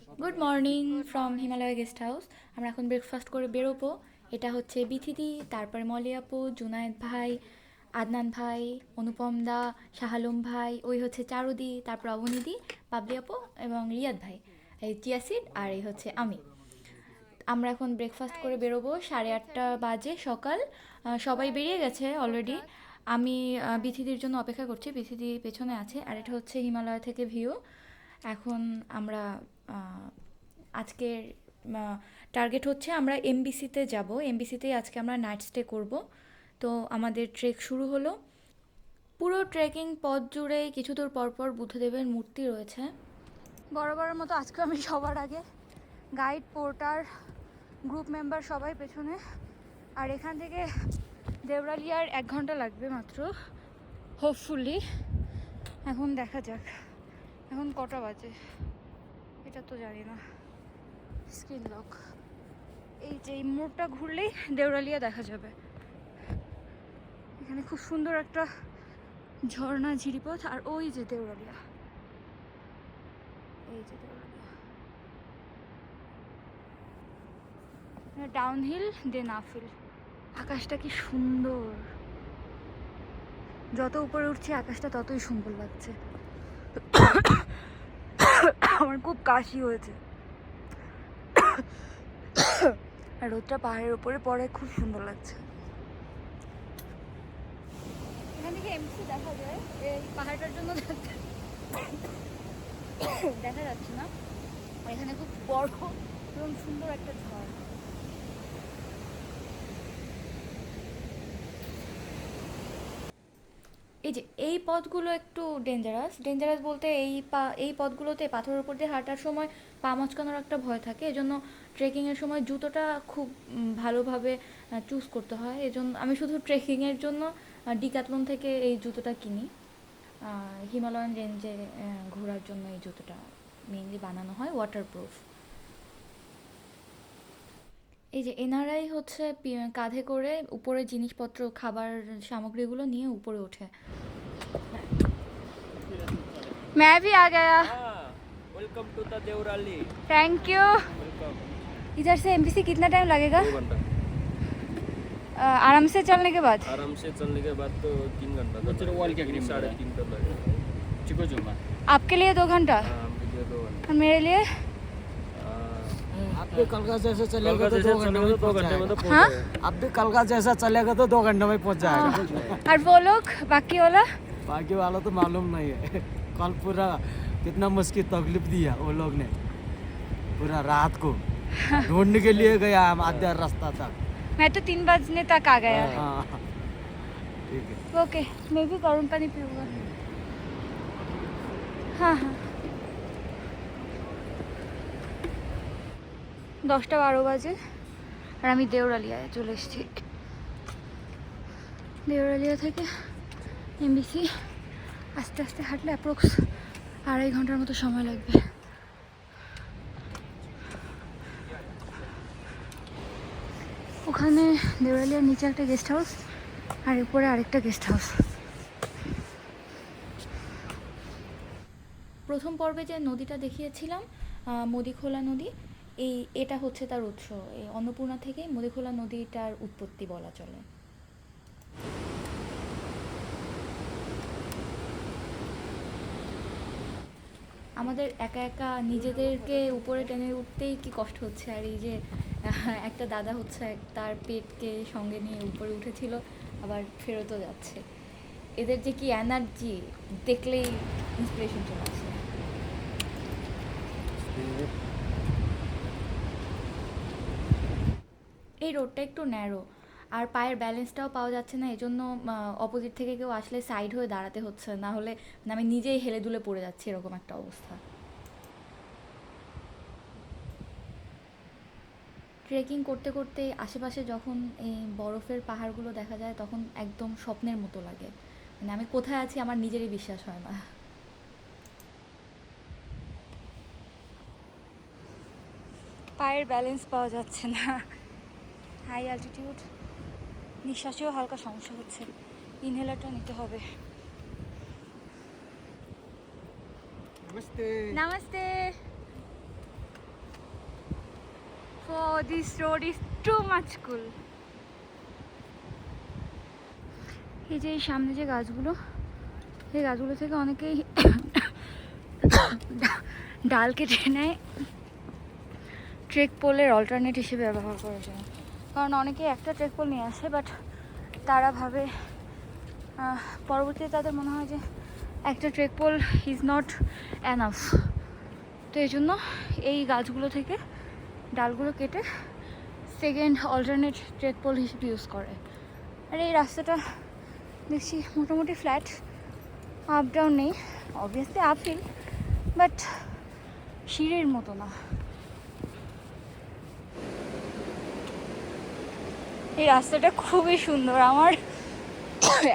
Good morning from Himalaya guest house. আমরা এখন breakfast করে বেরোবো। এটা হচ্ছে বিথিদি, তারপরে মলি আপু, জুনায়েদ ভাই, আদনান ভাই, অনুপম দা, শাহালুম ভাই, ওই হচ্ছে চারুদি, তারপর অবনীদি, বাবলি আপু এবং রিয়াদ ভাই, এই টিয়াসিড, আর এই হচ্ছে আমি। আমরা এখন ব্রেকফাস্ট করে বেরোবো, 8:30 বাজে সকাল। সবাই বেরিয়ে গেছে অলরেডি। আমি বিথিদির জন্য অপেক্ষা করছি, বিথিদি পেছনে আছে। আর এটা হচ্ছে হিমালয় থেকে ভিউ। এখন আমরা আজকের টার্গেট হচ্ছে আমরা এমবিসিতে যাব। এমবিসিতেই আজকে আমরা নাইট স্টে করব। তো আমাদের ট্রেক শুরু হলো। পুরো ট্রেকিং পথ জুড়ে কিছু দূর পরপর বুদ্ধদেবের মূর্তি রয়েছে। বরাবরের মতো আজকে আমি সবার আগে, গাইড, পোর্টার, গ্রুপ মেম্বার সবাই পেছনে। আর এখান থেকে দেওরালিয়ার 1 ঘন্টা লাগবে মাত্র, হোপফুলি। এখন দেখা যাক এখন কটা বাজে, এটা তো জানি না। Screen lock. এই যে এই মোড়টা ঘুরলেই দেওরালিয়া দেখা যাবে। এখানে খুব সুন্দর একটা ঝর্ণা, ঝিরিপথ, আর ওই যে দেওরালিয়া, এই যে দেওরালিয়া। ডাউনহিল দেন আপহিল। আকাশটা কি সুন্দর! যত উপরে উঠছি আকাশটা ততই সুন্দর লাগছে। আমার খুব কাশি হয়েছে। আর রোদটা পাহাড়ের উপরে পড়ে, খুব সুন্দর লাগছে। এখান থেকে এমসি দেখা যায়, এই পাহাড়টার জন্য দেখা যাচ্ছে না। এখানে খুব বড় এবং সুন্দর একটা ঝড়। এই যে এই পথগুলো একটু ডেঞ্জারাস। ডেঞ্জারাস বলতে এই পথগুলোতে পাথরের উপর দিয়ে হাঁটার সময় পা মচকানোর একটা ভয় থাকে। এজন্য ট্রেকিংয়ের সময় জুতোটা খুব ভালোভাবে চুজ করতে হয়। এজন্য আমি শুধু ট্রেকিংয়ের জন্য ডিক্যাথলন থেকে এই জুতোটা কিনি। হিমালয়ান রেঞ্জে ঘোরার জন্য এই জুতোটা মেইনলি বানানো হয়, ওয়াটারপ্রুফ। এই যে এনআরআই হচ্ছে কাঁধে করে উপরে জিনিসপত্র, খাবার সামগ্রীগুলো নিয়ে উপরে ওঠে। मैं भी आ गया। Welcome to the Deurali. Thank you. Welcome. इधर से एमपीसी कितना टाइम लगेगा? 2 घंटा। आराम से चलने के बाद? आराम से चलने के बाद तो 3 घंटा का चलो वाल क्या करीब 3.5 तक लगेगा। चिको जुमा आपके लिए 2 घंटा हाँ, हमके लिए 2 घंटा। और मेरे लिए? आप भी कल का जैसे कल चलेगा का तो जैसे 2 घंटे चलेगा में तो 2 पहुंच घंटे में तो जाएगा। पहुंच हाँ? जाएगा। आप भी कल का जैसा चलेगा तो 2 घंटे में पहुंच जाएगा। और वो लोग बाकी वाला? बाकी वाला तो मालूम नहीं है। कल पूरा कितना मुश्किल तकलीफ दिया वो लोग ने, पूरा रात को ढूंढने के लिए गया हम आधा रास्ता तक। मैं तो 3 बजने तक आ गया। हाँ ठीक है। ओके, मैं भी गर्म पानी पीऊंगा। हाँ हाँ। 10টা 12 বাজে আর আমি দেওরালিয়ায় চলে এসেছি। দেওরালিয়া থেকে এমবিসি আস্তে আস্তে হাঁটলে অ্যাপ্রক্স 2.5 ঘন্টার মতো সময় লাগবে। ওখানে দেওরালিয়ার নিচে একটা গেস্ট হাউস আর উপরে আরেকটা গেস্ট হাউস। প্রথম পর্বে যে নদীটা দেখিয়েছিলাম, মদিখোলা নদী, এটা হচ্ছে তার উৎস। এই অন্নপূর্ণা থেকেই মদিখোলা নদীটার উৎপত্তি বলা চলে। আমাদের একা একা নিজেদেরকে উপরে টেনে উঠতেই কি কষ্ট হচ্ছে। আর এই যে একটা দাদা হচ্ছে তার পেটকে সঙ্গে নিয়ে উপরে উঠেছিল, আবার ফেরতও যাচ্ছে। এদের যে কি এনার্জি দেখলেই ইন্সপিরেশন চলে আসে। এই রোডটা একটু ন্যারো, আর পায়ের ব্যালেন্সটাও পাওয়া যাচ্ছে না। এজন্য অপোজিট থেকে কেউ আসলে সাইড হয়ে দাঁড়াতে হচ্ছে, না হলে আমি নিজেই হেলে দুলে পড়ে যাচ্ছি, এরকম একটা অবস্থা। ট্রেকিং করতে করতে আশেপাশে যখন এই বরফের পাহাড়গুলো দেখা যায় তখন একদম স্বপ্নের মতো লাগে। মানে আমি কোথায় আছি আমার নিজেরই বিশ্বাস হয় না। পায়ের ব্যালেন্স পাওয়া যাচ্ছে না, হাই অ্যালটিটিউড। নিঃশ্বাসেও হালকা সমস্যা হচ্ছে, ইনহেলারটা নিতে হবে। नमस्ते। Namaste. Oh, this road is too much cool. এই যে এই সামনে যে গাছগুলো, এই গাছগুলো থেকে অনেকেই ডাল কেটে নেয় ট্রেক পোলের অল্টারনেট হিসেবে ব্যবহার করার জন্য। কারণ অনেকে একটা ট্রেক পোল নিয়ে আসে, বাট তারা ভাবে পরবর্তীতে তাদের মনে হয় যে একটা trek pole is not enough. তো এই জন্য এই গাছগুলো থেকে ডালগুলো কেটে সেকেন্ড অল্টারনেট ট্রেক পোল হিসেবে ইউজ করে। আর এই রাস্তাটা দেখছি মোটামুটি ফ্ল্যাট, আপ ডাউন নেই, অবভিয়াসলি আপহিল, বাট সিঁড়ির মতো না। এই রাস্তাটা খুবই সুন্দর। আমার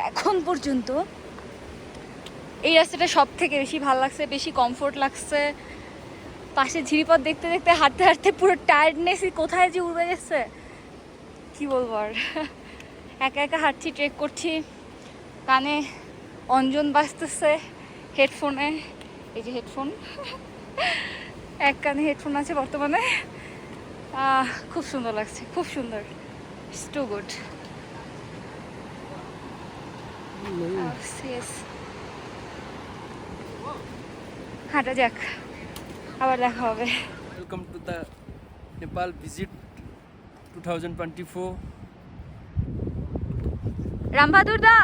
এখন পর্যন্ত এই রাস্তাটা সব থেকে বেশি ভালো লাগছে, বেশি কমফোর্ট লাগছে। পাশে ঝিরিপথ দেখতে দেখতে হাঁটতে হাঁটতে পুরো টায়ার্ডনেসই কোথায় যে উড়ে গেছে কি বলবো আর। একা একা হাঁটছি, ট্রেক করছি, কানে অঞ্জন বাজতেছে, হেডফোনে, এই যে হেডফোন, এক কানে হেডফোন আছে বর্তমানে। খুব সুন্দর লাগছে, খুব সুন্দর, ইটস টু গুড। হাঁটা যাক, আবার দেখা হবে। Welcome to the Nepal visit 2024. Ram Bahadur दा,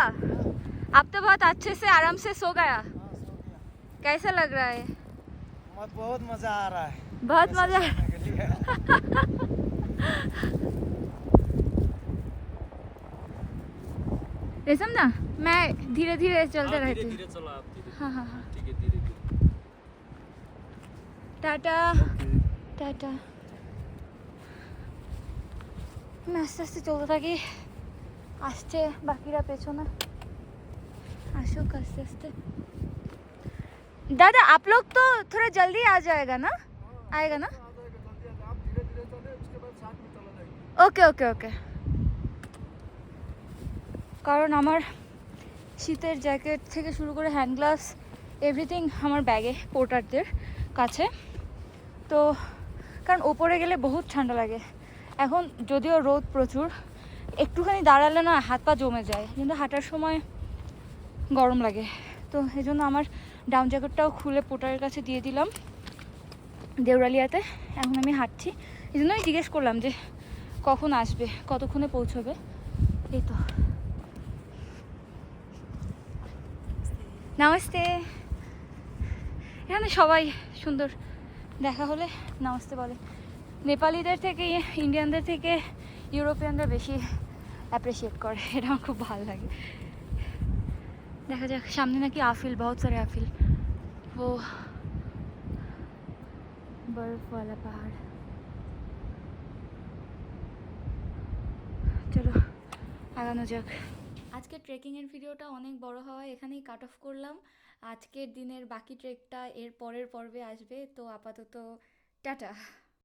अब तो बहुत अच्छे से आराम से सो गया, कैसा लग रहा है? बहुत मजा आ रहा है, बहुत मजा। रेशम ना, मैं धीरे धीरे चलते रहती हूँ। धीरे चलो आप, धीरे हाँ हाँ हाँ, ठीक है, धीरे धीरे। Tata tata. আমি আস্তে আস্তে চলতে থাকি, আসছে বাকিরা পেছনে, আসুক আস্তে আস্তে। दादा आप लोग तो थोड़ा जल्दी आ जाएगा ना, आएगा ना? Okay okay okay. কারণ আমার শীতের জ্যাকেট থেকে শুরু করে হ্যান্ড গ্লাভস এভরিথিং আমার ব্যাগে, পোর্টারদের কাছে। তো কারণ ওপরে গেলে বহুত ঠান্ডা লাগে। এখন যদিও রোদ প্রচুর, একটুখানি দাঁড়ালে না হাত পা জমে যায়, কিন্তু হাঁটার সময় গরম লাগে। তো এই জন্য আমার ডাউন জ্যাকেটটাও খুলে পোর্টারের কাছে দিয়ে দিলাম দেউরালিয়াতে। এখন আমি হাঁটছি, এই জন্যই জিজ্ঞেস করলাম যে কখন আসবে, কতক্ষণে পৌঁছবে। এই তো, নমস্তে। এখানে সবাই সুন্দর, দেখা হলে নমস্তে বলে। নেপালিদের থেকে, ইন্ডিয়ানদের থেকে ইউরোপিয়ানরা বেশি অ্যাপ্রিসিয়েট করে, এটা আমার খুব ভালো লাগে। দেখা যাক, সামনে নাকি আফিল, বহুত সারে আফিল, ও বরফওয়ালা পাহাড়। চলো আগানো যাক। আজকের ট্রেকিংয়ের ভিডিওটা অনেক বড় হওয়ায় এখানেই কাট অফ করলাম। আজকের দিনের বাকি ট্রেকটা এর পরের পর্বে আসবে। তো আপাতত টাটা।